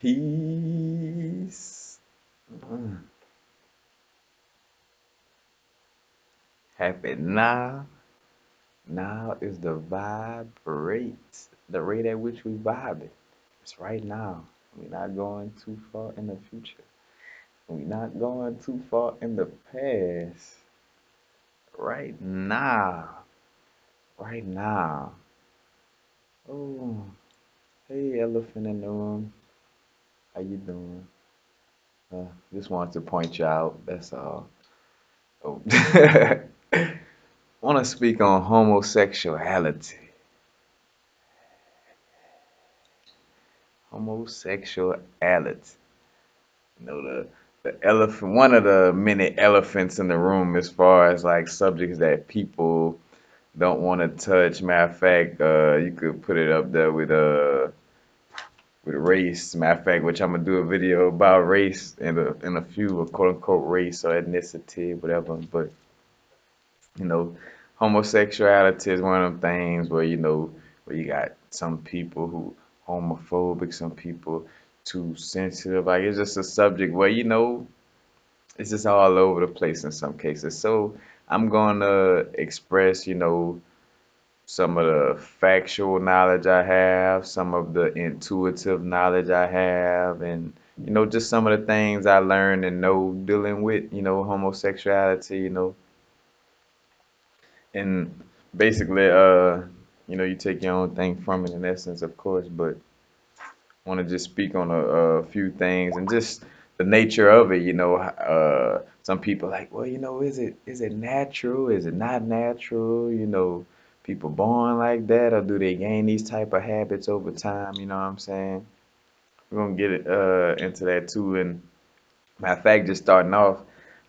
Peace. Mm. Happy now. Now is the vibrate. The rate at which we vibe it. It's right now. We're not going too far in the future. We're not going too far in the past. Right now. Right now. Oh, hey, elephant in the room. How you doing? Just wanted to point you out. That's all. Oh. Want to speak on homosexuality. Homosexuality. The elephant, one of the many elephants in the room as far as like subjects that people don't want to touch. Matter of fact, you could put it up there with race. Matter of fact, which I'm gonna do a video about race in a few, quote unquote race or ethnicity, whatever. But you know, homosexuality is one of them things where where you got some people who homophobic, some people too sensitive. Like it's just a subject where it's just all over the place in some cases. So I'm gonna express, some of the factual knowledge I have, some of the intuitive knowledge I have, and just some of the things I learned and know dealing with, homosexuality, and basically, you take your own thing from it in essence, of course, but want to just speak on a few things and just the nature of it. Some people like, well, is it natural? Is it not natural? People born like that, or do they gain these type of habits over time? You know what I'm saying? We're gonna get it into that too. And matter of fact, just starting off,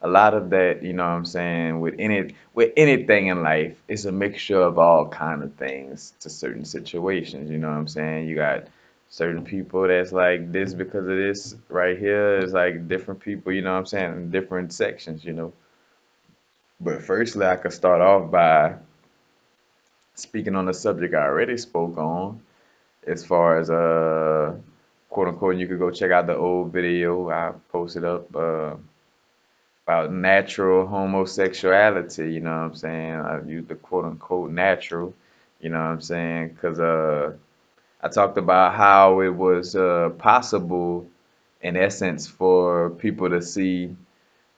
a lot of that, what I'm saying, with anything in life, it's a mixture of all kind of things to certain situations. You know what I'm saying? You got certain people that's like this because of this right here is like different people, you know what I'm saying, in different sections. But firstly, I could start off by speaking on the subject I already spoke on, as far as quote unquote, you could go check out the old video I posted up. About natural homosexuality, you know what I'm saying? I used the quote unquote natural, you know what I'm saying? Because I talked about how it was possible, in essence, for people to see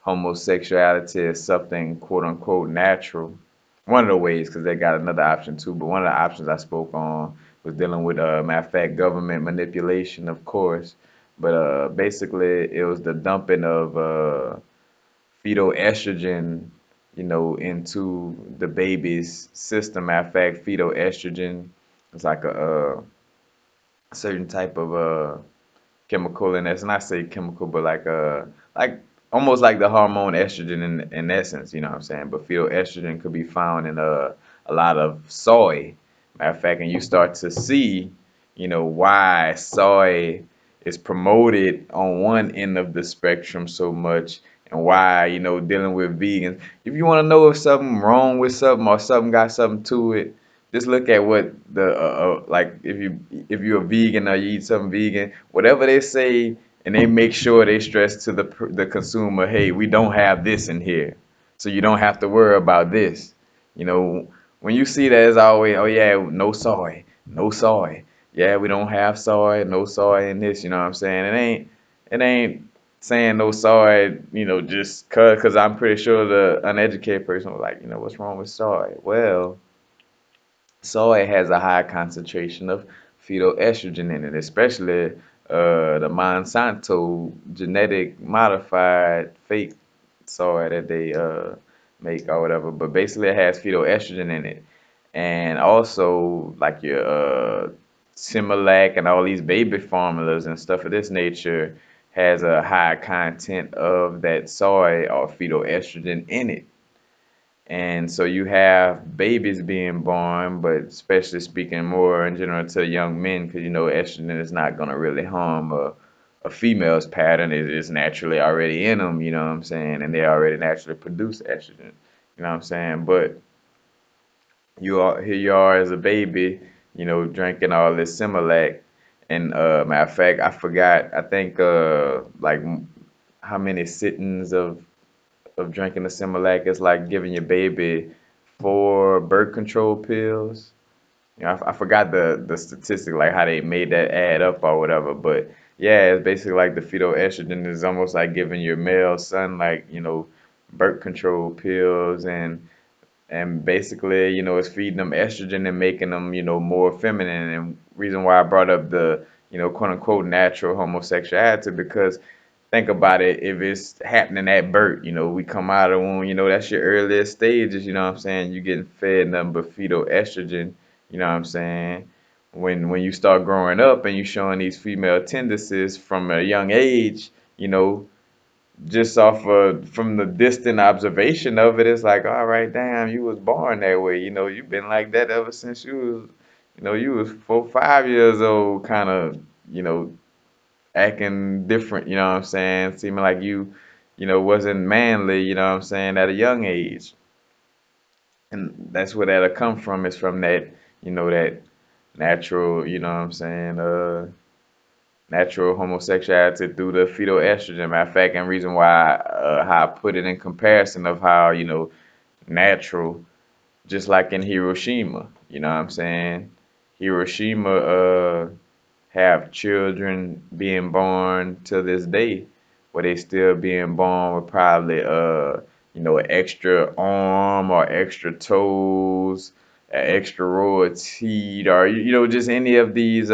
homosexuality as something quote unquote natural. One of the ways, because they got another option too, but one of the options I spoke on was dealing with, matter of fact, government manipulation, of course. But basically, it was the dumping of fetal estrogen, into the baby's system. Matter of fact, fetal estrogen is like a certain type of chemical, and that's not say chemical, but like almost like the hormone estrogen in essence. You know what I'm saying? But fetal estrogen could be found in a lot of soy. Matter of fact, and you start to see, why soy is promoted on one end of the spectrum so much, and why, dealing with vegans. If you want to know if something wrong with something or something got something to it, just look at what the like if you're a vegan or you eat something vegan, whatever they say, and they make sure they stress to the consumer, hey, we don't have this in here, so you don't have to worry about this. You know, when you see that, it's always, oh yeah, no soy, no soy. Yeah, we don't have soy, no soy in this. You know what I'm saying? It ain't saying no soy, just cause I'm pretty sure the uneducated person was like, what's wrong with soy? Well, soy has a high concentration of fetal estrogen in it, especially the Monsanto genetic modified fake soy that they make or whatever. But basically, it has fetal estrogen in it, and also like your Similac and all these baby formulas and stuff of this nature has a high content of that soy or fetal estrogen in it. And so you have babies being born, but especially speaking more in general to young men, because estrogen is not going to really harm a female's pattern. It's naturally already in them, you know what I'm saying? And they already naturally produce estrogen, you know what I'm saying? But here you are as a baby, drinking all this Similac, And matter of fact, I forgot. I think like how many sittings of drinking the Similac is like giving your baby 4 birth control pills. You know, I forgot the statistic, like how they made that add up or whatever. But yeah, it's basically like the fetal estrogen is almost like giving your male son like, birth control pills and basically, it's feeding them estrogen and making them, more feminine. And reason why I brought up the, quote unquote natural homosexuality because think about it, if it's happening at birth, we come out of the womb, that's your earliest stages, you know what I'm saying? You getting fed nothing but fetal estrogen, you know what I'm saying? When you start growing up and you showing these female tendencies from a young age, just off of from the distant observation of it, it's like, all right, damn, you was born that way. You've been like that ever since you was 4, 5 years old, kind of, you know, acting different, you know what I'm saying? Seeming like wasn't manly, you know what I'm saying, at a young age. And that's where that'll come from, is from that natural, you know what I'm saying, natural homosexuality through the fetal estrogen. Matter of fact, and reason why how I put it in comparison of how, natural, just like in Hiroshima, you know what I'm saying? Hiroshima have children being born to this day, where they still being born with probably an extra arm or extra toes, an extra row of teeth, or just any of these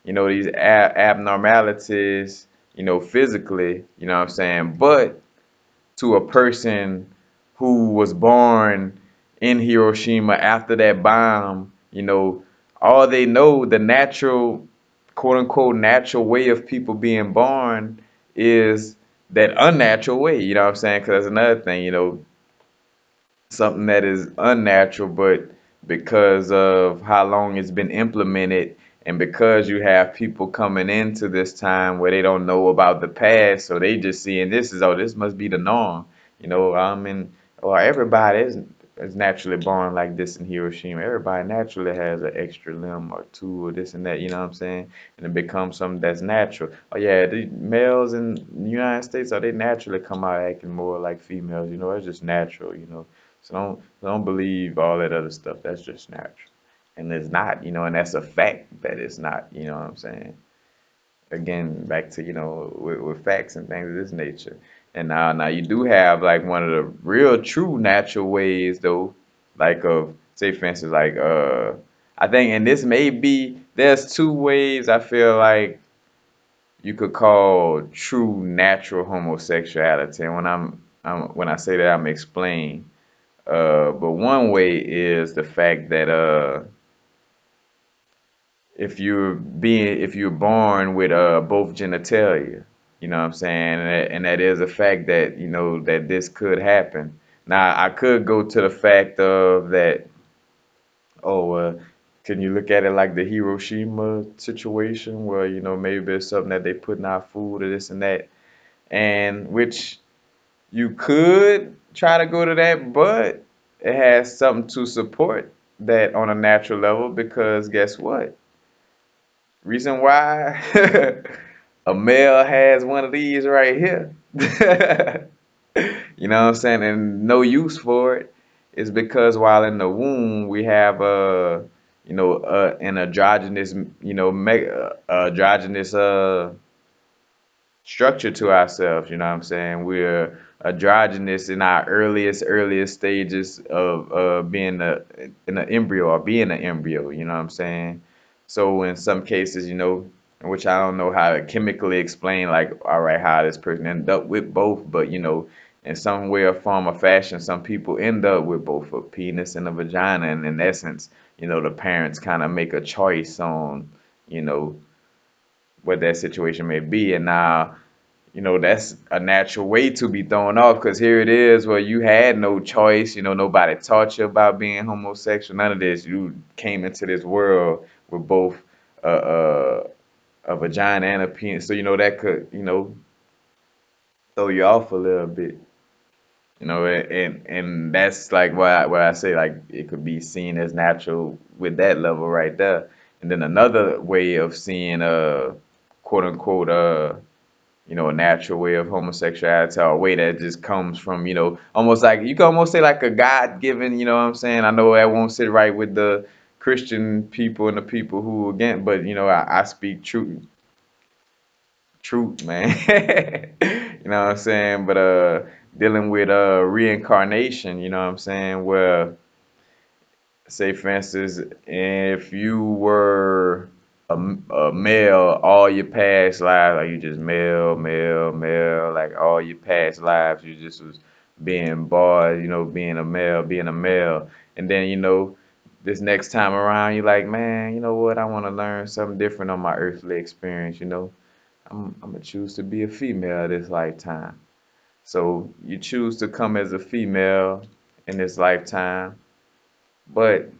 these abnormalities, physically, you know what I'm saying? But to a person who was born in Hiroshima after that bomb, all they know, the natural, quote unquote, natural way of people being born is that unnatural way, you know what I'm saying? Because that's another thing, something that is unnatural, but because of how long it's been implemented, and because you have people coming into this time where they don't know about the past, so they just seeing this is, oh, this must be the norm. Or everybody is naturally born like this in Hiroshima. Everybody naturally has an extra limb or two or this and that, you know what I'm saying? And it becomes something that's natural. Oh yeah, the males in the United States, they naturally come out acting more like females, it's just natural, So don't believe all that other stuff. That's just natural. And it's not, and that's a fact that it's not, you know what I'm saying? Again, back to, with facts and things of this nature. And now you do have like one of the real true natural ways though, like of say for instance, like I think, and this may be, there's 2 ways I feel like you could call true natural homosexuality. And when I say that, I'm explain. But one way is the fact that if you're born with both genitalia, you know what I'm saying, and that is a fact that that this could happen. Now I could go to the fact of that. Oh, can you look at it like the Hiroshima situation, where maybe it's something that they put in our food or this and that, and which you could try to go to that, but it has something to support that on a natural level, because guess what? Reason why a male has one of these right here, you know what I'm saying, and no use for it, is because while in the womb we have an androgynous, androgynous structure to ourselves, you know what I'm saying? We're androgynous in our earliest stages of being in an embryo, or being an embryo, you know what I'm saying? So in some cases, which I don't know how to chemically explain, like, all right, how this person ended up with both, but in some way or form or fashion, some people end up with both a penis and a vagina, and in essence, the parents kind of make a choice on, you know, what that situation may be. And now, that's a natural way to be thrown off, because here it is where you had no choice, nobody taught you about being homosexual, none of this. You came into this world with both a, a vagina and a penis. So, that could, throw you off a little bit. And that's like why I say like it could be seen as natural with that level right there. And then another way of seeing quote unquote a natural way of homosexuality, or a way that just comes from, almost like you can almost say like a God given, you know what I'm saying? I know that won't sit right with the Christian people and the people who again, but I speak truth, man. You know what I'm saying? But dealing with reincarnation, you know what I'm saying? Where, say for instance, if you were a male all your past lives, like you just male, like all your past lives, you just was being boy, being a male, and then this next time around, you're like, man, you know what? I want to learn something different on my earthly experience. I'm gonna choose to be a female this lifetime. So you choose to come as a female in this lifetime, but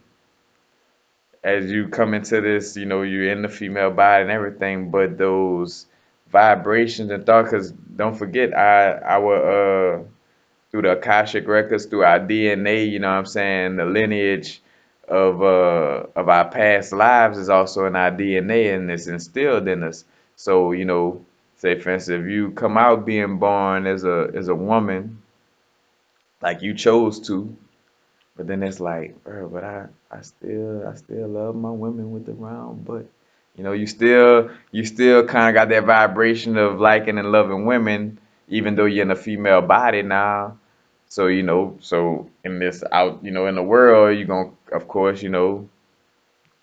as you come into this, you're in the female body and everything, but those vibrations and thoughts, because don't forget, our through the Akashic records, through our DNA, you know what I'm saying, the lineage of our past lives is also in our DNA and it's instilled in us. So, say for instance, if you come out being born as a woman, like you chose to, but then it's like, bro, but I still love my women with the round butt. You still kind of got that vibration of liking and loving women, even though you're in a female body now. So so in this out, in the world, you're gonna, of course,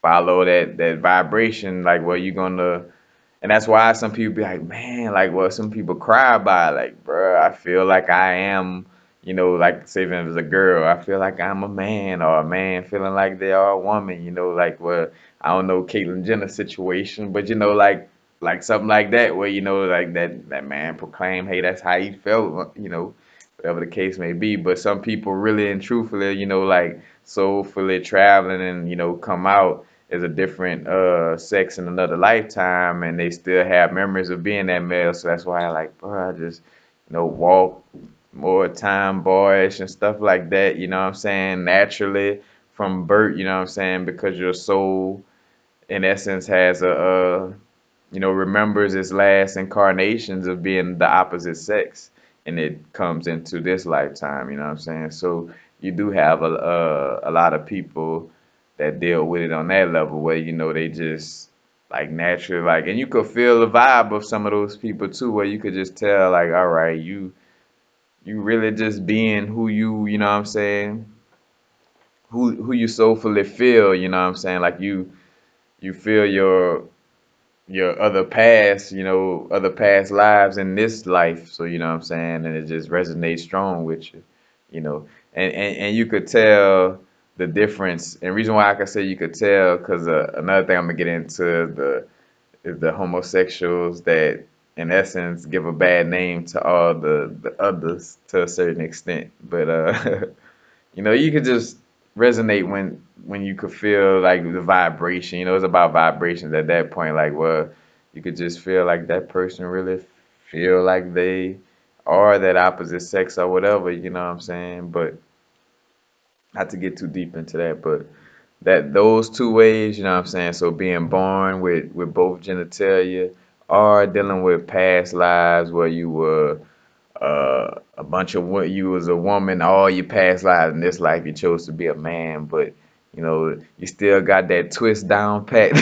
follow that vibration. Like, well, you're gonna, and that's why some people be like, man, like, well, some people cry about it, like, bruh, I feel like I am, like, say if it was a girl, I feel like I'm a man, or a man feeling like they are a woman, like, well, I don't know Caitlyn Jenner's situation, but like something like that, where like that man proclaim, hey, that's how he felt, whatever the case may be. But some people really and truthfully, like soulfully traveling and come out as a different sex in another lifetime, and they still have memories of being that male. So that's why I like, bro, I just walk more time boyish and stuff like that. You know what I'm saying? Naturally from birth. You know what I'm saying? Because your soul, in essence, has remembers its last incarnations of being the opposite sex, and it comes into this lifetime. You know what I'm saying? So you do have a lot of people that deal with it on that level, where they just like naturally, like, and you could feel the vibe of some of those people too, where you could just tell, like, all right, you really just being who you know what I'm saying, who you soulfully feel. You know what I'm saying? Like, you feel your other past lives in this life. So you know what I'm saying, and it just resonates strong with you, you know, and you could tell the difference. And reason why I could say you could tell, because another thing I'm gonna get into is the homosexuals that, in essence, give a bad name to all the others to a certain extent. But you could just resonate when you could feel like the vibration. It's about vibrations at that point. Like, well, you could just feel like that person really feel like they are that opposite sex or whatever. You know what I'm saying? But not to get too deep into that, but that those two ways, you know what I'm saying? So being born with both genitalia, or dealing with past lives where you were a bunch of what you was a woman all your past lives. In this life you chose to be a man, but you still got that twist down pat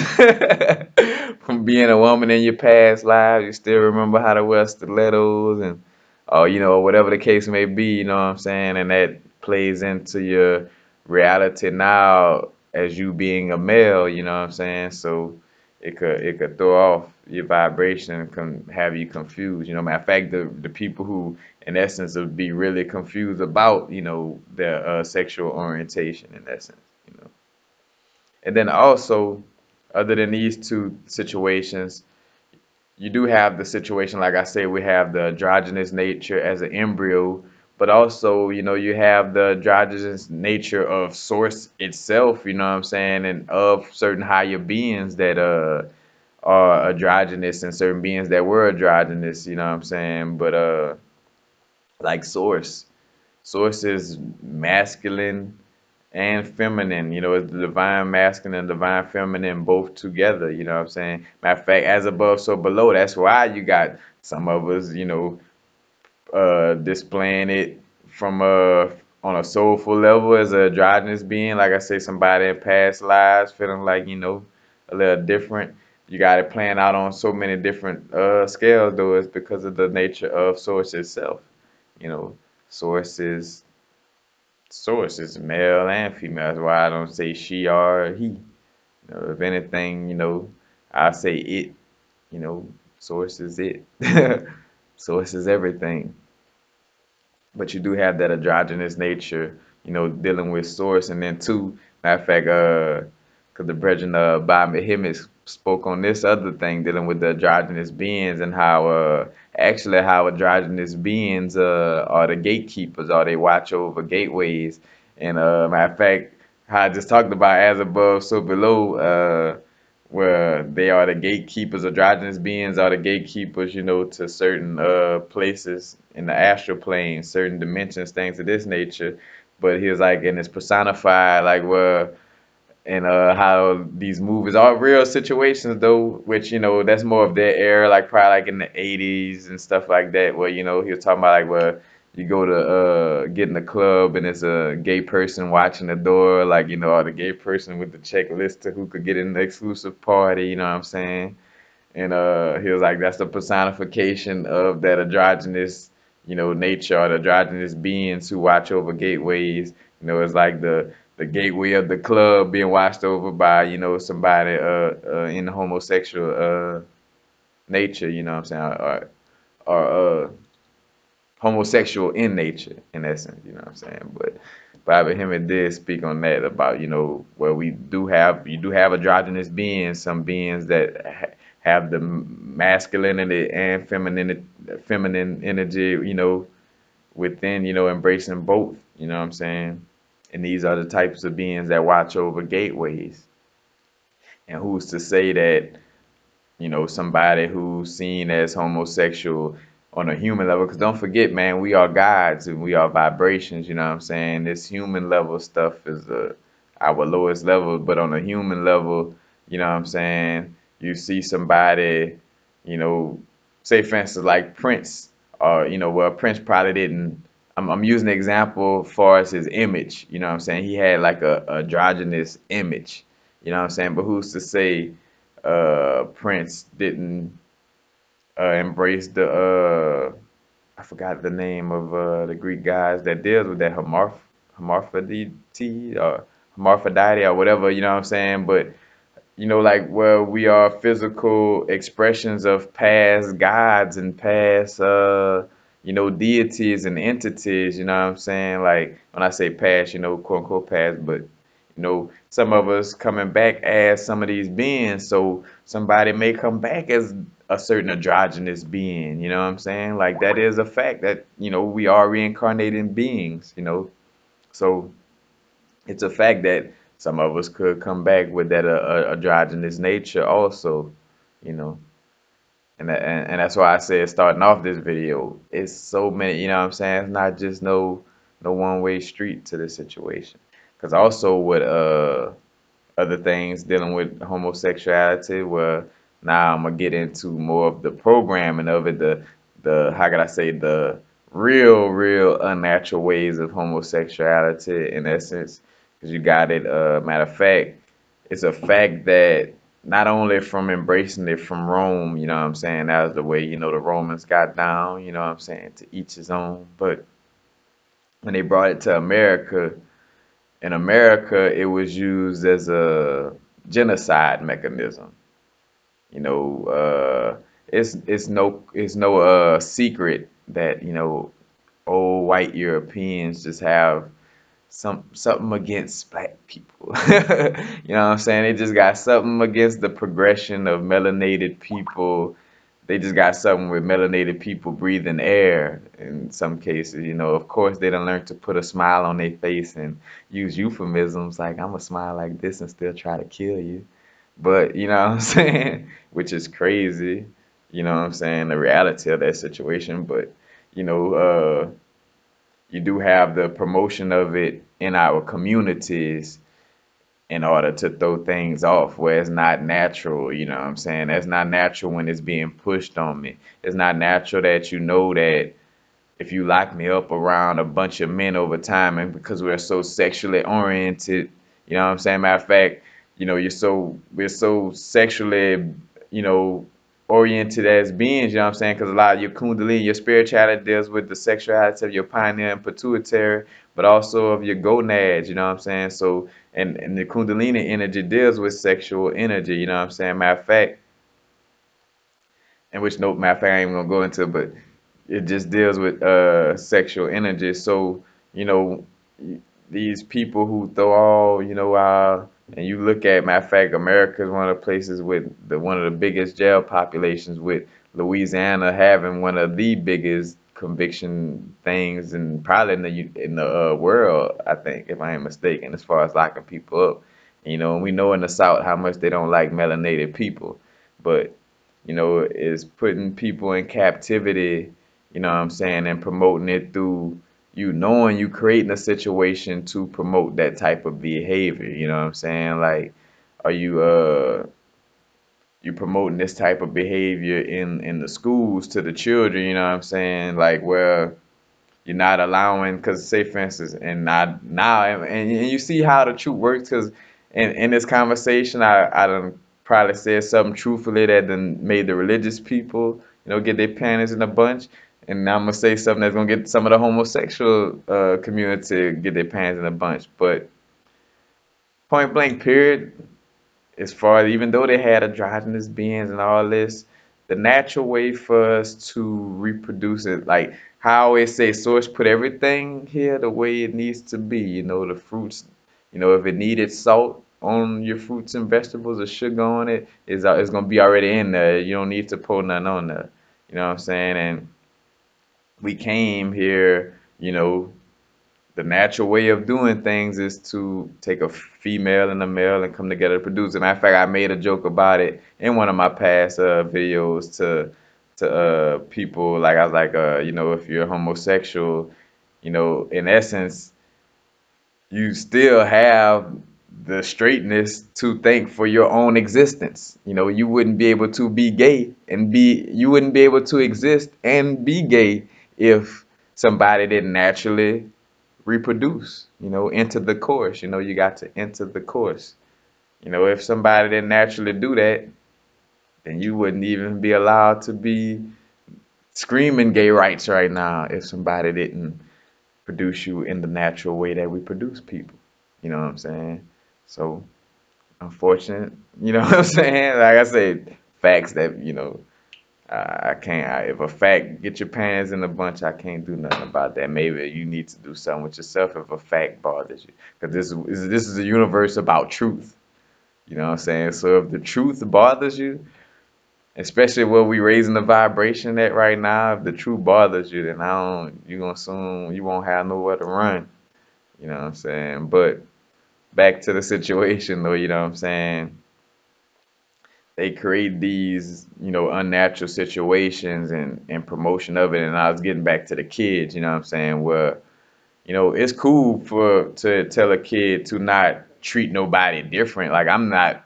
from being a woman in your past lives. You still remember how to wear stilettos and whatever the case may be, you know what I'm saying? And that plays into your reality now as you being a male, you know what I'm saying? So it could throw off your vibration and can have you confused. Matter of fact, the people who, in essence, would be really confused about, their sexual orientation, in essence. And then also, other than these two situations, you do have the situation, like I say, we have the androgynous nature as an embryo, but also, you have the androgynous nature of source itself, you know what I'm saying, and of certain higher beings that are androgynous, and certain beings that were androgynous, you know what I'm saying? But like source is masculine, and feminine. You know, it's the divine masculine and divine feminine both together. You know what I'm saying? Matter of fact, as above, so below. That's why you got some of us, displaying it from on a soulful level as a androgynous being. Like I say, somebody in past lives feeling like, a little different. You got it playing out on so many different scales, though. It's because of the nature of source itself. You know, source is source is male and female. That's why I don't say she or he. If anything, I say it. You know, source is it. Source is everything. But you do have that androgynous nature, dealing with source. And then two, matter of fact, because the brethren Bob Himmis spoke on this other thing dealing with the androgynous beings and how actually how androgynous beings are the gatekeepers, or they watch over gateways. And matter of fact, how I just talked about as above, so below. Where they are the gatekeepers, androgynous beings are the gatekeepers, to certain places in the astral plane, certain dimensions, things of this nature. But he was like, and it's personified, like, where and how these movies are real situations though, which that's more of their era, like probably like in the 80s and stuff like that, where he was talking about like where you go to get in the club and it's a gay person watching the door, like or the gay person with the checklist to who could get in the exclusive party, you know what I'm saying? And he was like, that's the personification of that androgynous, nature, or the androgynous beings who watch over gateways. It's like the gateway of the club being watched over by, somebody in the homosexual nature, you know what I'm saying, or homosexual in nature, in essence, you know what I'm saying. But Bobby Hemmett did speak on that about, where you do have androgynous beings, some beings that have the masculinity and feminine energy, within, embracing both, you know what I'm saying. And these are the types of beings that watch over gateways. And who's to say that somebody who's seen as homosexual on a human level. Because don't forget, man, we are gods and we are vibrations, you know what I'm saying? This human level stuff is our lowest level, but on a human level, you know what I'm saying? You see somebody, you know, say for instance, like Prince, or, well, Prince probably didn't. I'm using an example far as his image, you know what I'm saying? He had like a androgynous image, you know what I'm saying? But who's to say Prince didn't embrace the I forgot the name of the Greek guys that deals with that hermaphrodite or hermaphrodite or whatever, you know what I'm saying? But like where we are physical expressions of past gods and past, deities and entities, you know what I'm saying? Like when I say past, quote unquote past, but some of us coming back as some of these beings, so somebody may come back as a certain androgynous being, you know what I'm saying? Like that is a fact that, we are reincarnating beings, so it's a fact that some of us could come back with that androgynous nature also, you know. And that's why I said starting off this video, it's so many, you know what I'm saying? It's not just no one-way street to this situation. Because also with other things dealing with homosexuality, where now I'm gonna get into more of the programming of it, the how could I say, the real unnatural ways of homosexuality in essence, because you got it. Matter of fact, it's a fact that not only from embracing it from Rome, you know what I'm saying, that was the way, the Romans got down, you know what I'm saying, to each his own. But when they brought it to America, in America, it was used as a genocide mechanism. You know, it's no secret that old white Europeans just have something against black people. You know what I'm saying? They just got something against the progression of melanated people. They just got something with melanated people breathing air in some cases. Of course, they done learned to put a smile on their face and use euphemisms like, I'm gonna smile like this and still try to kill you. But, you know what I'm saying? Which is crazy. You know what I'm saying? The reality of that situation. But, you know, you do have the promotion of it in our communities in order to throw things off where it's not natural, you know what I'm saying? That's not natural when it's being pushed on me. It's not natural that you know that if you lock me up around a bunch of men over time, and because we're so sexually oriented, you know what I'm saying? Matter of fact, we're so sexually, you know, oriented as beings, you know what I'm saying? Because a lot of your kundalini, your spirituality deals with the sexuality of your pineal and pituitary, but also of your gonads, you know what I'm saying? So, and the kundalini energy deals with sexual energy, you know what I'm saying? Matter of fact, and which no matter of fact I ain't even gonna go into, but it just deals with sexual energy. So, you know, these people who throw all, and you look at matter of fact, America is one of the places with one of the biggest jail populations, with Louisiana having one of the biggest conviction things, and probably in the world, I think, if I ain't mistaken, as far as locking people up. And we know in the South how much they don't like melanated people, but is putting people in captivity, you know what I'm saying, and promoting it through you knowing you creating a situation to promote that type of behavior, you know what I'm saying? Like, are you promoting this type of behavior in the schools to the children, you know what I'm saying? Like, where you're not allowing, because say for instance, and not now, and you see how the truth works, because in this conversation, I done probably said something truthfully that then made the religious people, get their panties in a bunch, and now I'm gonna say something that's gonna get some of the homosexual community get their panties in a bunch. But point blank, period, as far as even though they had androgynous beings and all this, the natural way for us to reproduce it, like how I always say, source put everything here the way it needs to be. The fruits, if it needed salt on your fruits and vegetables or sugar on it, it's gonna be already in there. You don't need to pour nothing on there. You know what I'm saying? And we came here, the natural way of doing things is to take a female and a male and come together to produce it. Matter of fact, I made a joke about it in one of my past videos to people. Like I was like, if you're homosexual, in essence, you still have the straightness to thank for your own existence. You wouldn't be able to be gay and you wouldn't be able to exist and be gay if somebody didn't naturally reproduce, enter the course. You got to enter the course. If somebody didn't naturally do that, then you wouldn't even be allowed to be screaming gay rights right now if somebody didn't produce you in the natural way that we produce people. You know what I'm saying? So, unfortunate, you know what I'm saying? Like I said, facts that, I can't. If a fact get your pants in a bunch, I can't do nothing about that. Maybe you need to do something with yourself if a fact bothers you, because this is a universe about truth. You know what I'm saying? So if the truth bothers you, especially where we raising the vibration at right now, if the truth bothers you, then you won't have nowhere to run. You know what I'm saying? But back to the situation though, you know what I'm saying? They create these, unnatural situations and promotion of it. And I was getting back to the kids, you know what I'm saying? Where, it's cool to tell a kid to not treat nobody different. Like I'm not,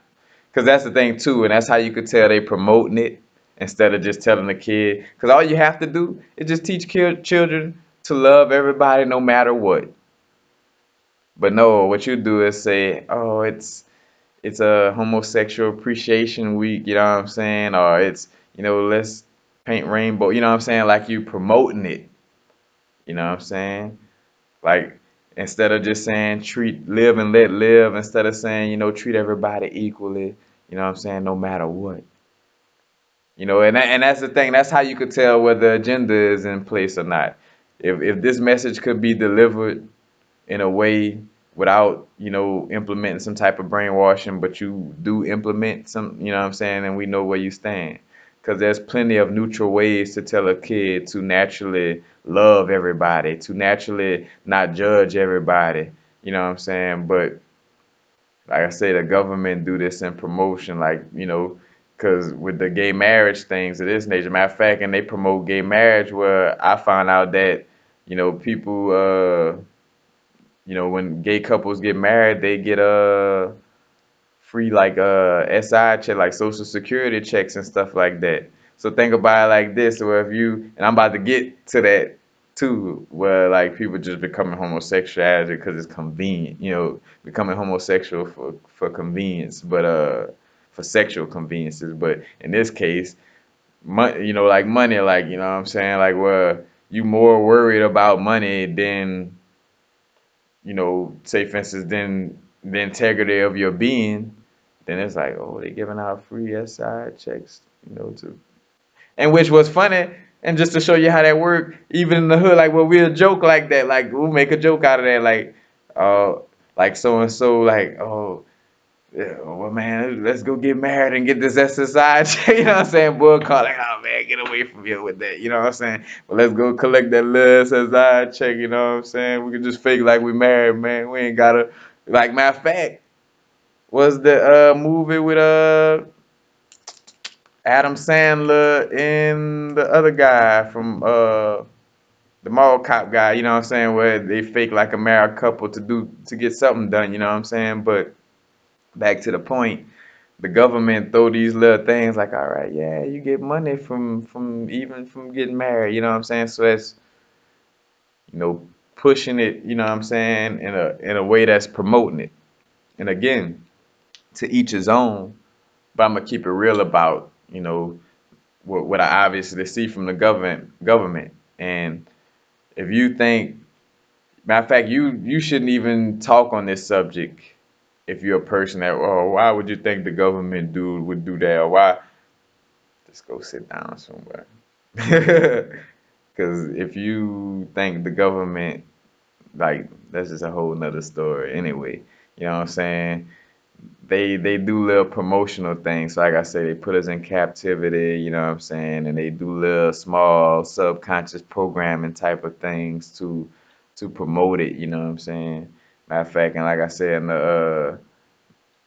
because that's the thing too, and that's how you could tell they promoting it instead of just telling the kid. Because all you have to do is just teach children to love everybody no matter what. But no, what you do is say, oh, it's a homosexual appreciation week, you know what I'm saying? Or it's, let's paint rainbow, you know what I'm saying? Like you promoting it, you know what I'm saying? Like instead of just saying live and let live, instead of saying, treat everybody equally, you know what I'm saying, no matter what. And that's the thing, that's how you could tell whether agenda is in place or not. If this message could be delivered in a way without, implementing some type of brainwashing, but you do implement some, you know what I'm saying, and we know where you stand. Because there's plenty of neutral ways to tell a kid to naturally love everybody, to naturally not judge everybody, you know what I'm saying? But like I say, the government do this in promotion, like, because with the gay marriage things of this nature, matter of fact, and they promote gay marriage where I found out that People, when gay couples get married, they get free like SI check, like social security checks and stuff like that. So think about it like this, where if you and I'm about to get to that too, where like people just becoming homosexual because it's convenient, becoming homosexual for convenience, but for sexual conveniences. But in this case, money, like money, like what I'm saying, like where you more worried about money than say for instance, than the integrity of your being, then it's like, oh, they giving out free SI checks, to and which was funny. And just to show you how that worked, even in the hood, like well, we'll joke like that, like we'll make a joke out of that, uh, like so and so, like oh, yeah, well, man, let's go get married and get this SSI check. You know what I'm saying? Boy, call like, oh man, get away from here with that. You know what I'm saying? Well, let's go collect that little SSI check. You know what I'm saying? We can just fake like we married, man. We ain't gotta. Like matter of fact, was the movie with Adam Sandler and the other guy from the mall cop guy. You know what I'm saying? Where they fake like a married couple to get something done. You know what I'm saying? But back to the point, the government throw these little things like, all right, yeah, you get money from even from getting married, you know what I'm saying? So that's, you know, pushing it, you know what I'm saying, in a way that's promoting it. And again, to each his own, but I'm gonna keep it real about, what I obviously see from the government. And if you think, matter of fact, you shouldn't even talk on this subject if you're a person that, oh, why would you think the government dude would do that? Or why just go sit down somewhere. Because if you think the government, like, that's just a whole nother story anyway. You know what I'm saying? They do little promotional things. Like I say, they put us in captivity, you know what I'm saying? And they do little small subconscious programming type of things to promote it, you know what I'm saying? Matter of fact, and like I said, in the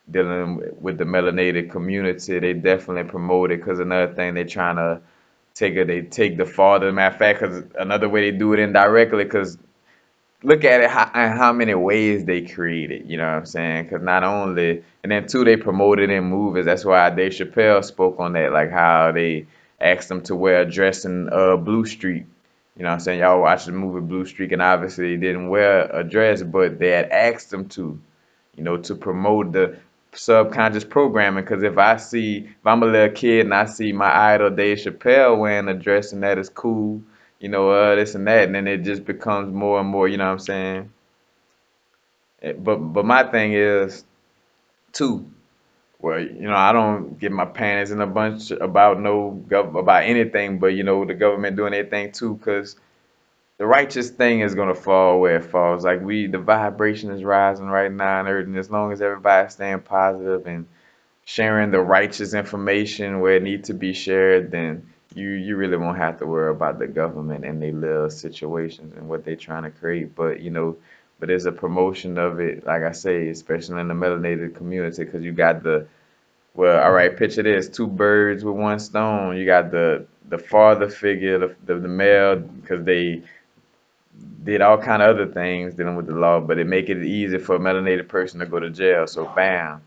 dealing with the melanated community, they definitely promote it because another thing they trying to they take the father. Matter of fact, because another way they do it indirectly, because look at it and how many ways they create it. You know what I'm saying? Because not only, and then two, they promote it in movies. That's why Dave Chappelle spoke on that, like how they asked them to wear a dress in Blue Streak. You know what I'm saying? Y'all watched the movie Blue Streak, and obviously they didn't wear a dress, but they had asked them to, to promote the subconscious programming. Because if I'm a little kid and I see my idol Dave Chappelle wearing a dress and that is cool, this and that, and then it just becomes more and more, you know what I'm saying? But my thing is too, well, I don't get my panties in a bunch about about anything, but the government doing their thing too, because the righteous thing is gonna fall where it falls. Like the vibration is rising right now and everything. As long as everybody's staying positive and sharing the righteous information where it needs to be shared, then you really won't have to worry about the government and their little situations and what they're trying to create. But there's a promotion of it, like I say, especially in the melanated community, because you got well, all right, picture this: two birds with one stone. You got the father figure, the male, because they did all kind of other things dealing with the law, but it make it easy for a melanated person to go to jail. So bam.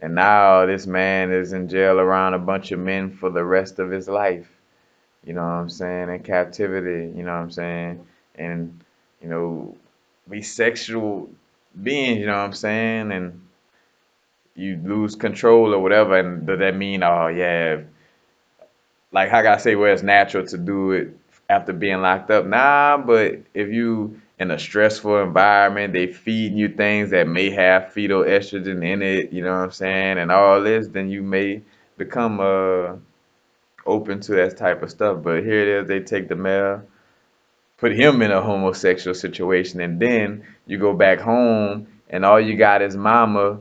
And now this man is in jail around a bunch of men for the rest of his life. You know what I'm saying? In captivity, you know what I'm saying? And, you know, be sexual beings, you know what I'm saying? And you lose control or whatever. And does that mean, oh, yeah, like how I say, where it's natural to do it after being locked up? Nah, but if you in a stressful environment, they feeding you things that may have fetal estrogen in it, you know what I'm saying, and all this, then you may become open to that type of stuff. But here it is, they take the male, put him in a homosexual situation, and then you go back home and all you got is mama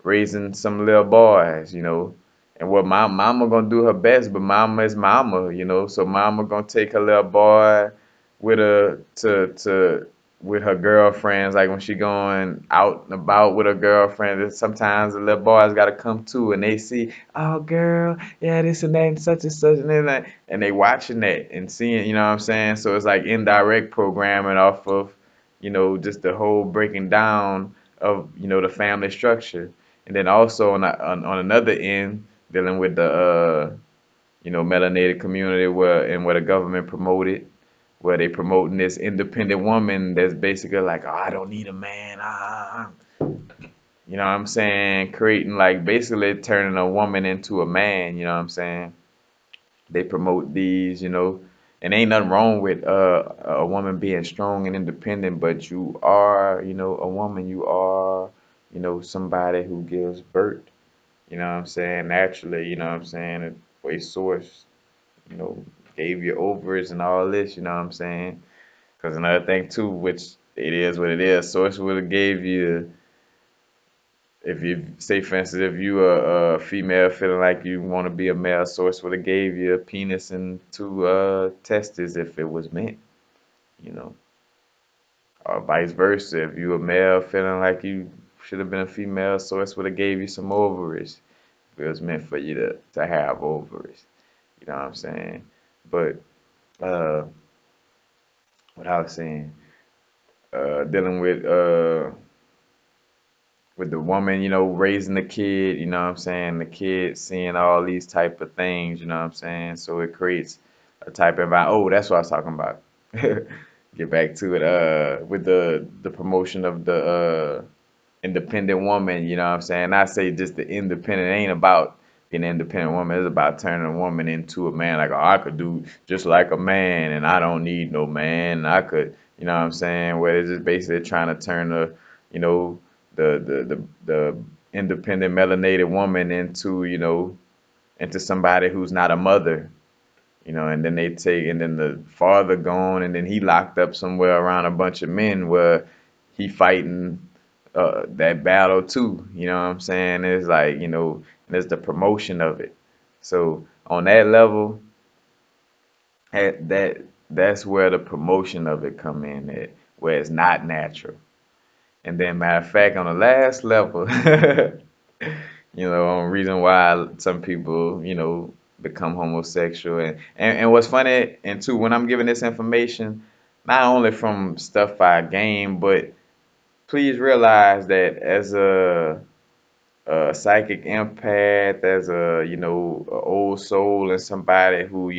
raising some little boys, And what my mama gonna do her best, but mama is mama, So mama gonna take her little boy with her to with her girlfriends, like when she going out and about with her girlfriend, and sometimes the little boys gotta come too, and they see, oh girl, yeah, this and that, and such and such, and then that, and they watching that and seeing, you know what I'm saying? So it's like indirect programming off of, just the whole breaking down of, the family structure, and then also on another end, dealing with the melanated community where the government promoted where they promoting this independent woman that's basically like, oh, I don't need a man. You know what I'm saying? Creating like basically turning a woman into a man. You know what I'm saying? They promote these, and ain't nothing wrong with a woman being strong and independent, but you are, a woman. You are, somebody who gives birth. You know what I'm saying? Naturally, you know what I'm saying? A source, you know, gave you ovaries and all this. You know what I'm saying? Because another thing too, which it is what it is, Source would have gave you, if you say for instance, if you are a female feeling like you want to be a male, Source would have gave you a penis and two testes if it was meant, you know, or vice versa. If you a male feeling like you should have been a female, Source would have gave you some ovaries if it was meant for you to have ovaries. You know what I'm saying? But uh, what I was saying, dealing with the woman, raising the kid, you know what I'm saying? The kid seeing all these type of things, you know what I'm saying? So it creates a type of, oh, that's what I was talking about. Get back to it, with the promotion of the independent woman, you know what I'm saying? I say just the independent, it ain't about being an independent woman, it's about turning a woman into a man. Like, oh, I could do just like a man and I don't need no man. I could, you know what I'm saying? Where it's just basically trying to turn you know, the independent melanated woman into, into somebody who's not a mother, and then and then the father gone, and then he locked up somewhere around a bunch of men where he fighting that battle too. You know what I'm saying? It's like, and it's the promotion of it. So on that level, that's where the promotion of it come in at, where it's not natural. And then matter of fact, on the last level, reason why some people, become homosexual. And what's funny, and too, when I'm giving this information, not only from stuff I gain, but please realize that as a psychic empath, as a old soul, and somebody who,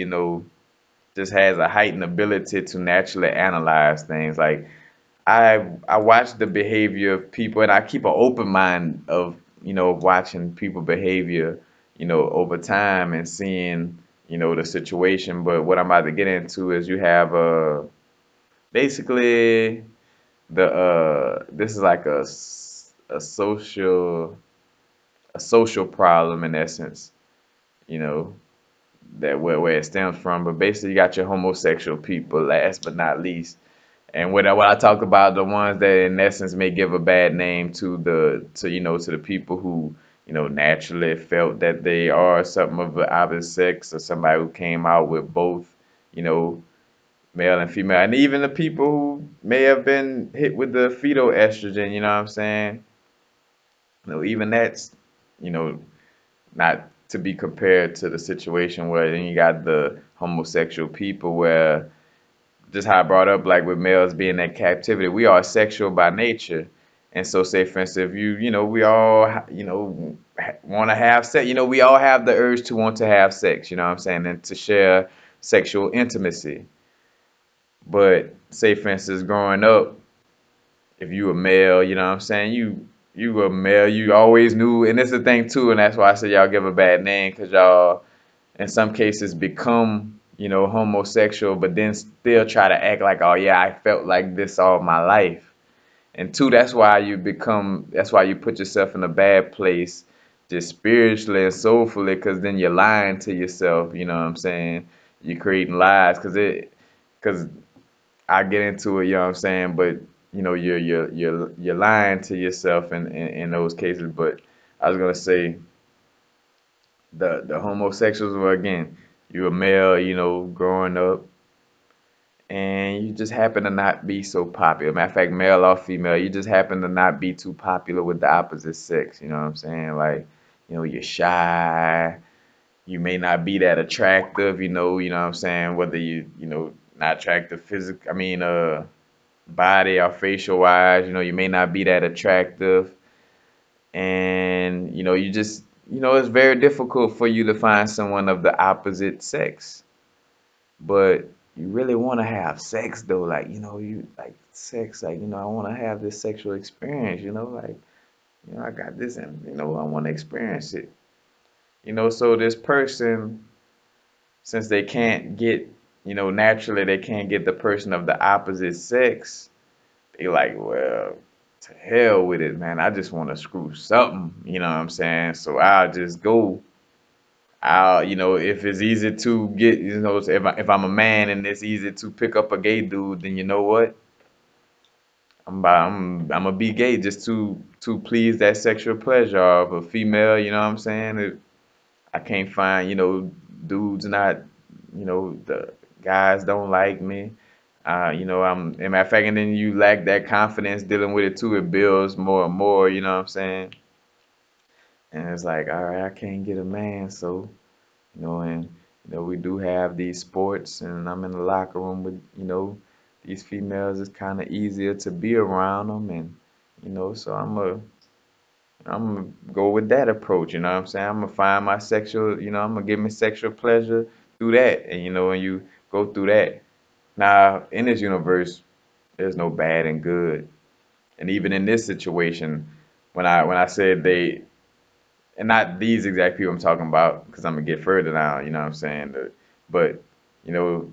just has a heightened ability to naturally analyze things. Like, I watch the behavior of people, and I keep an open mind of, watching people behavior, over time and seeing, the situation. But what I'm about to get into is you have basically this is like a social problem in essence, you know, that where it stems from. But basically, you got your homosexual people, last but not least. And what I talk about, the ones that in essence may give a bad name to the people who, naturally felt that they are something of the opposite sex, or somebody who came out with both, you know, male and female, and even the people who may have been hit with the fetal estrogen, you know what I'm saying? Even that's, you know, not to be compared to the situation where then you got the homosexual people where, just how I brought up, like with males being in captivity, we are sexual by nature. And so, say for instance, if we all, want to have sex, we all have the urge to want to have sex, you know what I'm saying, and to share sexual intimacy. But say for instance, growing up, if you a male, you know what I'm saying, you were a male, you always knew, and it's the thing too, and that's why I said y'all give a bad name, because y'all in some cases become, homosexual, but then still try to act like, oh yeah, I felt like this all my life. And two, that's why you put yourself in a bad place, just spiritually and soulfully, because then you're lying to yourself, you know what I'm saying? You're creating lies, because I get into it, you know what I'm saying? But, you're lying to yourself in those cases. But I was gonna say, the homosexuals were, again, you a male, growing up, and you just happen to not be so popular. Matter of fact, male or female, you just happen to not be too popular with the opposite sex. You know what I'm saying? Like, you're shy. You may not be that attractive. You know what I'm saying? Whether not attractive physical, I mean, body or facial wise. You may not be that attractive, and you just, it's very difficult for you to find someone of the opposite sex, but you really want to have sex though, like, you like sex, like, I want to have this sexual experience, like, I got this, and I want to experience it, so this person, since they can't get, naturally they can't get the person of the opposite sex, they like, well, to hell with it, man, I just want to screw something, you know what I'm saying, so I'll just go. If it's easy to get, if I'm a man and it's easy to pick up a gay dude, then you know what? I'm gonna be gay just to please that sexual pleasure of a female. You know what I'm saying? If I can't find, dudes not, the guys don't like me. As a matter of fact, and then you lack that confidence dealing with it too. It builds more and more. You know what I'm saying? And it's like, all right, I can't get a man, so. And we do have these sports, and I'm in the locker room with, these females. It's kind of easier to be around them, and so I'm gonna go with that approach. You know what I'm saying? I'm gonna find my sexual, I'm gonna give me sexual pleasure through that, and when you go through that. Now, in this universe, there's no bad and good, and even in this situation, when I said they, and not these exact people I'm talking about, because I'm gonna get further down. You know what I'm saying? But you know,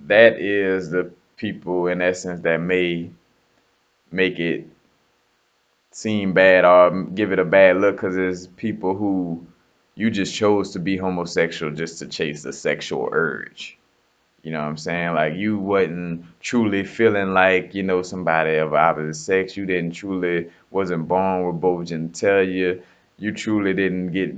that is the people in essence that may make it seem bad or give it a bad look, because it's people who you just chose to be homosexual just to chase the sexual urge. You know what I'm saying? Like, you wasn't truly feeling like, somebody of opposite sex. You didn't truly wasn't born with both genitalia. You truly didn't get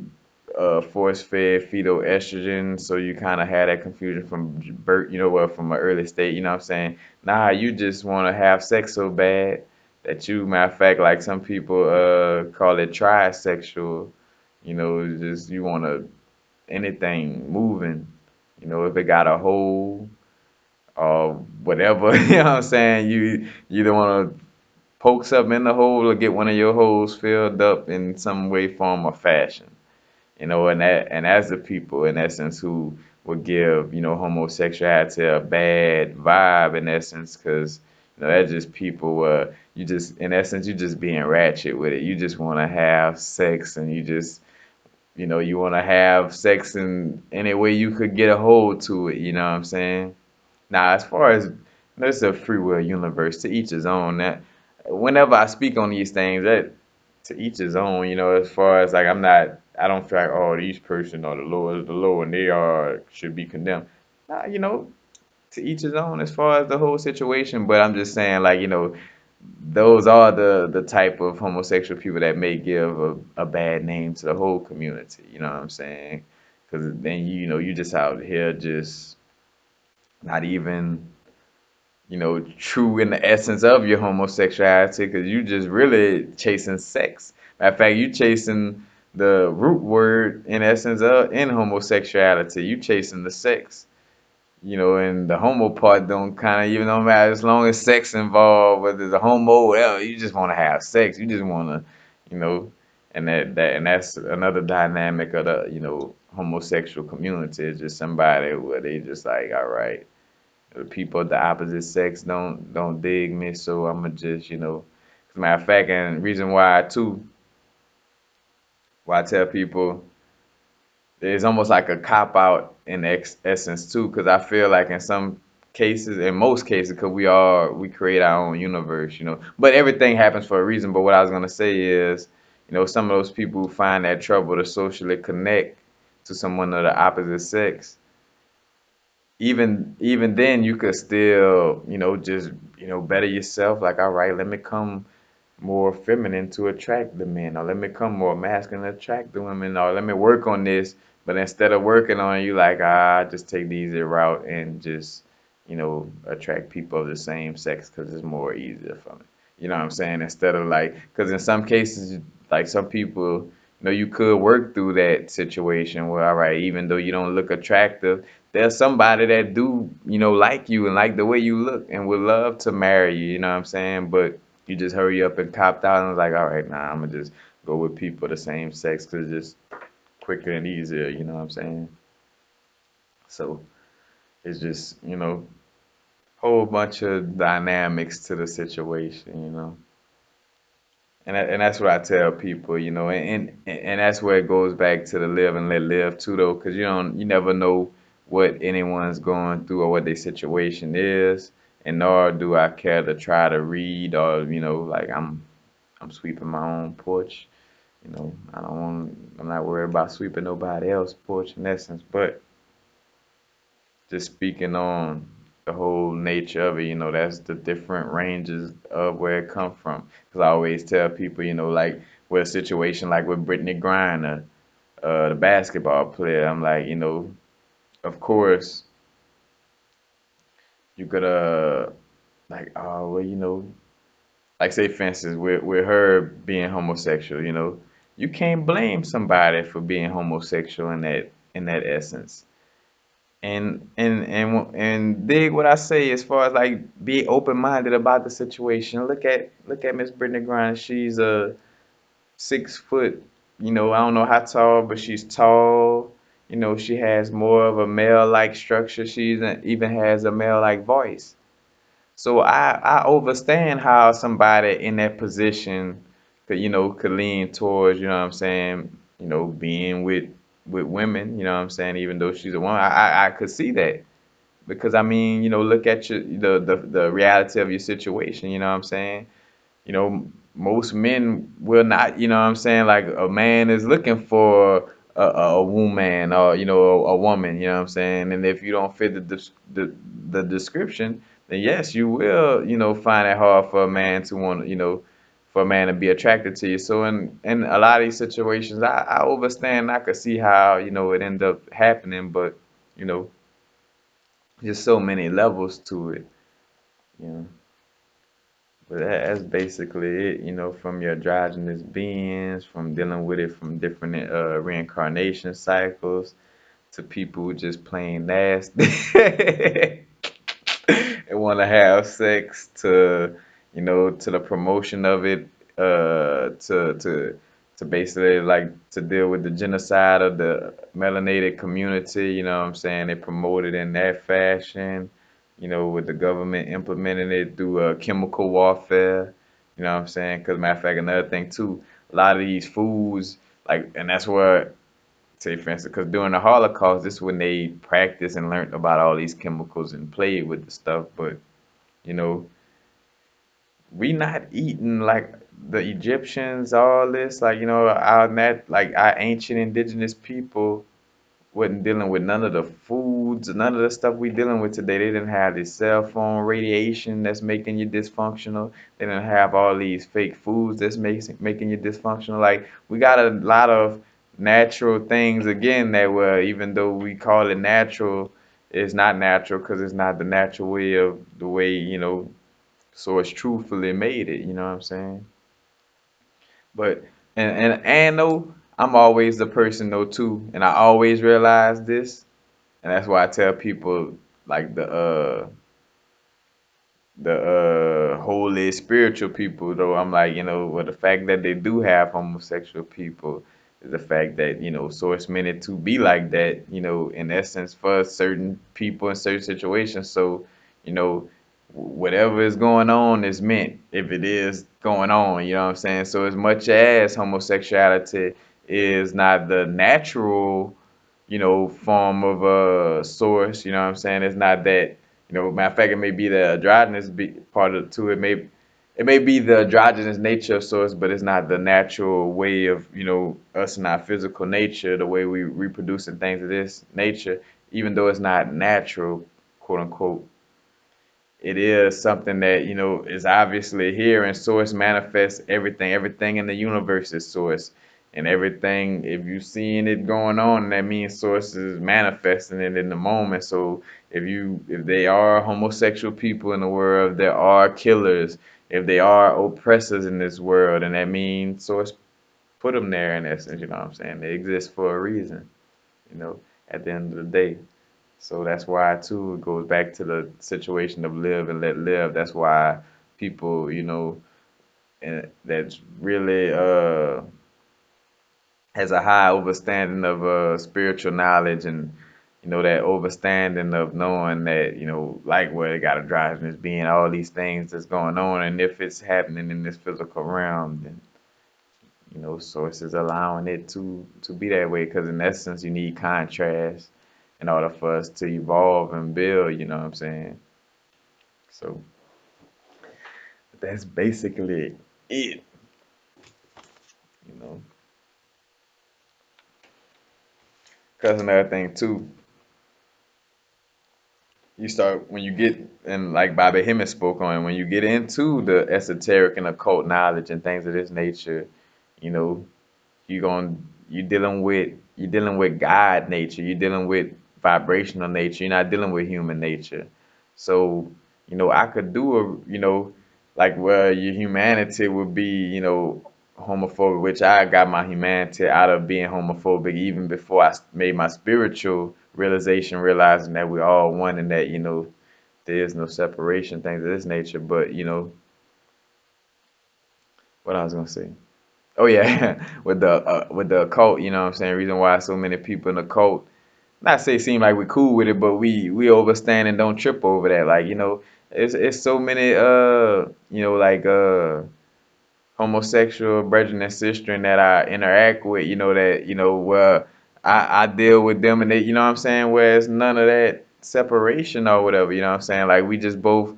force-fed fetal estrogen, so you kind of had that confusion from birth, from an early state. You know what I'm saying? Nah, you just want to have sex so bad that you, matter of fact, like some people call it trisexual. Just you want to anything moving. If it got a hole or whatever, you know what I'm saying? You don't want to poke something in the hole or get one of your holes filled up in some way, form, or fashion. And as the people in essence who would give, homosexuality a bad vibe in essence, because that's just people you just in essence you just being ratchet with it. You just want to have sex, and you want to have sex in any way you could get a hold to it. You know what I'm saying? Now, as far as there's a free will universe, to each his own. That whenever I speak on these things, that to each his own. As far as like I don't feel like, oh, these person are the lowest, the low, and they are should be condemned. Nah, to each his own as far as the whole situation. But I'm just saying, like, those are the type of homosexual people that may give a bad name to the whole community. You know what I'm saying? Because then you just out here just not even true in the essence of your homosexuality, because you just really chasing sex. Matter of fact, you chasing the root word in essence of in homosexuality. You chasing the sex. And the homo part don't kind of even don't matter as long as sex involved, whether it's a homo or whatever. You just want to have sex. You just want to, and that's another dynamic of the homosexual community. Is just somebody where they just like, all right, the people of the opposite sex don't dig me, so I'ma just, as a matter of fact, and reason why too, why I tell people it's almost like a cop out in essence too, because I feel like in some cases, in most cases, because we create our own universe, but everything happens for a reason. But what I was gonna say is, some of those people who find that trouble to socially connect to someone of the opposite sex, even then you could still just better yourself, like, all right, let me come more feminine to attract the men, or let me come more masculine to attract the women, or let me work on this. But instead of working on it, you like, just take the easy route and just attract people of the same sex because it's more easier for me. You know what I'm saying? Instead of like, because in some cases, like some people, you could work through that situation where, all right, even though you don't look attractive, there's somebody that do, like you and like the way you look and would love to marry you. You know what I'm saying? But you just hurry up and copped out and was like, all right, nah, I'm gonna just go with people of the same sex because it's just quicker and easier. You know what I'm saying? So it's just, whole bunch of dynamics to the situation. And that's what I tell people. And that's where it goes back to the live and let live too, though, because you never know what anyone's going through or what their situation is, and nor do I care to try to read or like I'm sweeping my own porch. I don't want. I'm not worried about sweeping nobody else's porch in essence, but just speaking on the whole nature of it, that's the different ranges of where it come from. Because I always tell people, like with a situation like with Brittany Griner, the basketball player, I'm like, of course you could like, oh well, like say for instance with her being homosexual, you can't blame somebody for being homosexual in that essence. And dig what I say as far as like be open minded about the situation. Look at Miss Brittany Griner. She's a 6 foot. I don't know how tall, but she's tall. She has more of a male like structure. She even has a male like voice. So I understand how somebody in that position could lean towards, what I'm saying, being with women, what I'm saying, even though she's a woman. I could see that. Because I mean, look at the reality of your situation, you know what I'm saying? Most men will not, you know what I'm saying? Like a man is looking for a woman or, a woman, you know what I'm saying? And if you don't fit the description, then yes, you will, find it hard for a man to want, for a man to be attracted to you. So in a lot of these situations, I understand, I could see how, it end up happening, but, you know, just so many levels to it, you know. But that's basically it, from your androgynous beings, from dealing with it from different reincarnation cycles to people who just plain nasty and want to have sex to the promotion of it, to basically like to deal with the genocide of the melanated community, you know what I'm saying? They promote it in that fashion, with the government implementing it through chemical warfare, you know what I'm saying? Because matter of fact, another thing too, a lot of these foods, like, and that's where, say for instance, because during the Holocaust, this is when they practiced and learned about all these chemicals and played with the stuff. But you know, we not eating like the Egyptians, all this, like our ancient indigenous people wasn't dealing with none of the foods, none of the stuff we dealing with today. They didn't have this cell phone radiation that's making you dysfunctional. They didn't have all these fake foods that's making you dysfunctional. Like we got a lot of natural things again that were, even though we call it natural, it's not natural because it's not the natural way of the way, so it's truthfully made it, you know what I'm saying? But and though I'm always the person though too, and I always realize this. And that's why I tell people like the holy spiritual people though, I'm like, well, the fact that they do have homosexual people is the fact that, source meant it to be like that, in essence for certain people in certain situations. So, whatever is going on is meant if it is going on, you know what I'm saying? So as much as homosexuality is not the natural form of a source. You know what I'm saying? It's not that, matter of fact, it may be the androgynous part of it too. It may be the androgynous nature of source, but it's not the natural way of, us and our physical nature, the way we reproduce and things of this nature, even though it's not natural, quote unquote. It is something that, is obviously here and source manifests everything. Everything in the universe is source. And everything, if you seeing it going on, that means source is manifesting it in the moment. So if they are homosexual people in the world, there are killers, if they are oppressors in this world, and that means source put them there in essence, you know what I'm saying? They exist for a reason, you know, at the end of the day. So that's why too it goes back to the situation of live and let live. That's why people, that's really has a high overstanding of spiritual knowledge, and that overstanding of knowing that like what it got to drive this being all these things that's going on, and if it's happening in this physical realm, then source is allowing it to be that way, because in essence you need contrast in order for us to evolve and build, you know what I'm saying? So that's basically it, you know. Because another thing too, you start when you get, and like Bobby Hemmett spoke on, when you get into the esoteric and occult knowledge and things of this nature, you know, you going you're dealing with God nature, you're dealing with vibrational nature, you're not dealing with human nature. So, I could do like where your humanity would be, homophobic, which I got my humanity out of being homophobic even before made my spiritual realization, realizing that we're all one and that, there is no separation, things of this nature. But, what I was gonna say. Oh yeah, with the occult, you know what I'm saying? Reason why so many people in the cult, not say seem like we cool with it, but we overstand and don't trip over that. Like, it's so many like homosexual brethren and sisters that I interact with, that, where I deal with them and they, you know what I'm saying, where it's none of that separation or whatever, you know what I'm saying? Like we just both,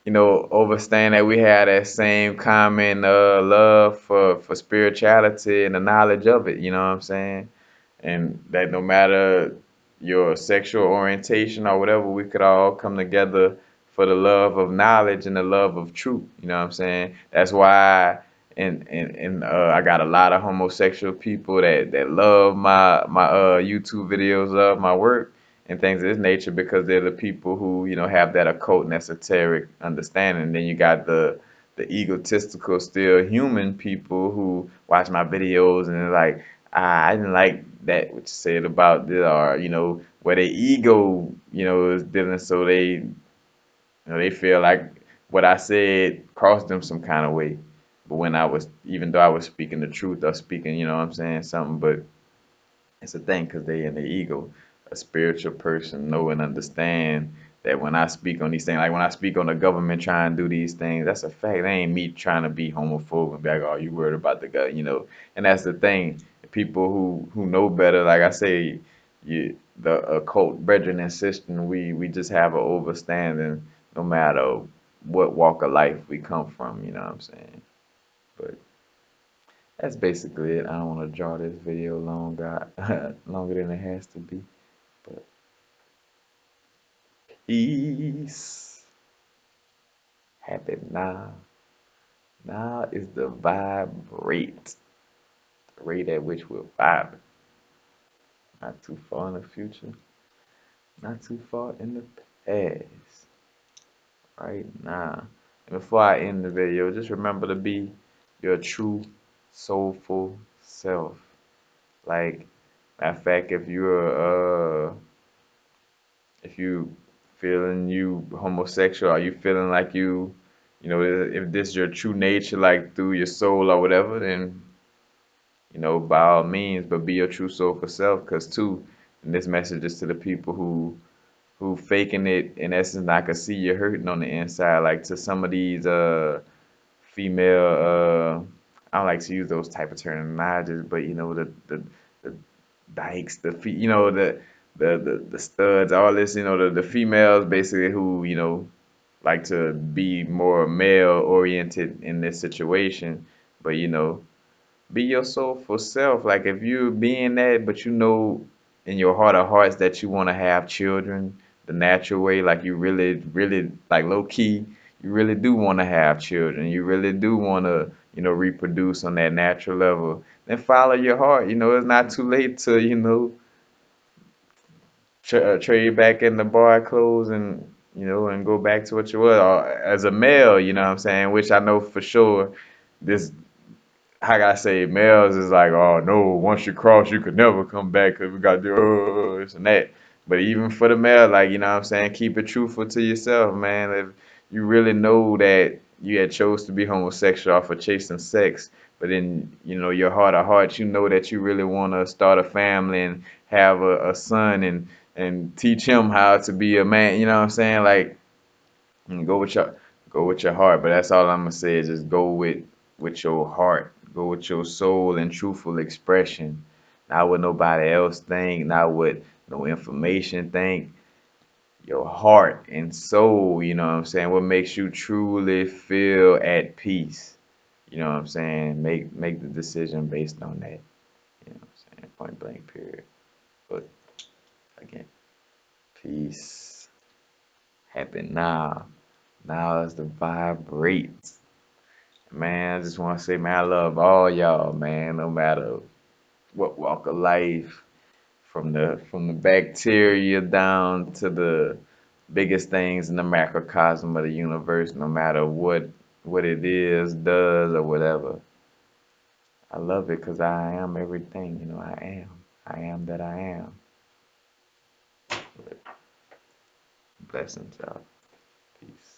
understand that we have that same common love for spirituality and the knowledge of it, you know what I'm saying? And that no matter your sexual orientation or whatever, we could all come together for the love of knowledge and the love of truth. You know what I'm saying? That's why, and I got a lot of homosexual people that love my YouTube videos, love my work and things of this nature, because they're the people who have that occult and esoteric understanding. Then you got the egotistical, still human people who watch my videos and they're like, I didn't like that what you said about the, or where their ego is dealing, so they feel like what I said crossed them some kind of way. But when I was, even though I was speaking the truth or speaking, what I'm saying, something, but it's a thing because they in the ego. A spiritual person know and understand that when I speak on these things, like when I speak on the government trying to do these things, that's a fact. That ain't me trying to be homophobic and be like, oh, you worried about the guy. And that's the thing. People who know better, like I say, the occult brethren and sister, we just have an overstanding no matter what walk of life we come from, you know what I'm saying? But that's basically it. I don't want to draw this video longer than it has to be. But peace. Happy now. Now is the vibrate. The rate at which we're vibing. Not too far in the future. Not too far in the past. Right now. And before I end the video, just remember to be your true soulful self. Like, matter of fact, if you feeling you homosexual, are you feeling like if this your true nature, like through your soul or whatever, then by all means, but be your true soul for self. Because too, and this message is to the people who faking it, in essence. I can see you hurting on the inside, like to some of these female I don't like to use those type of terminologies, but the dykes, the feet, the studs, all this, the females basically who, like to be more male oriented in this situation. But be your soulful self. Like if you being that, but in your heart of hearts that you want to have children the natural way, like you really, really, like low key, you really do want to have children. You really do want to, reproduce on that natural level. and follow your heart. It's not too late to, trade back in the bar clothes and and go back to what you were as a male. You know what I'm saying? Which I know for sure this how can I say males is like, oh no, once you cross, you could never come back because we got to do this and that. But even for the male, like, you know what I'm saying, keep it truthful to yourself, man. If you really know that you had chose to be homosexual for chasing sex, but in, your heart of hearts, you know that you really want to start a family and have a son and teach him how to be a man, you know what I'm saying? Like, go with your heart. But that's all I'm gonna say is just go with your heart. Go with your soul and truthful expression. Not what nobody else think, not what no information think. Your heart and soul, you know what I'm saying? What makes you truly feel at peace. You know what I'm saying? Make the decision based on that. You know what I'm saying? Point blank period. But again, peace. Happen now. Now is the vibrate. Man, I just want to say, man, I love all y'all, man, no matter what walk of life, from the bacteria down to the biggest things in the macrocosm of the universe, no matter what it is, does, or whatever. I love it because I am everything, I am. I am that I am. Blessings, y'all. Peace.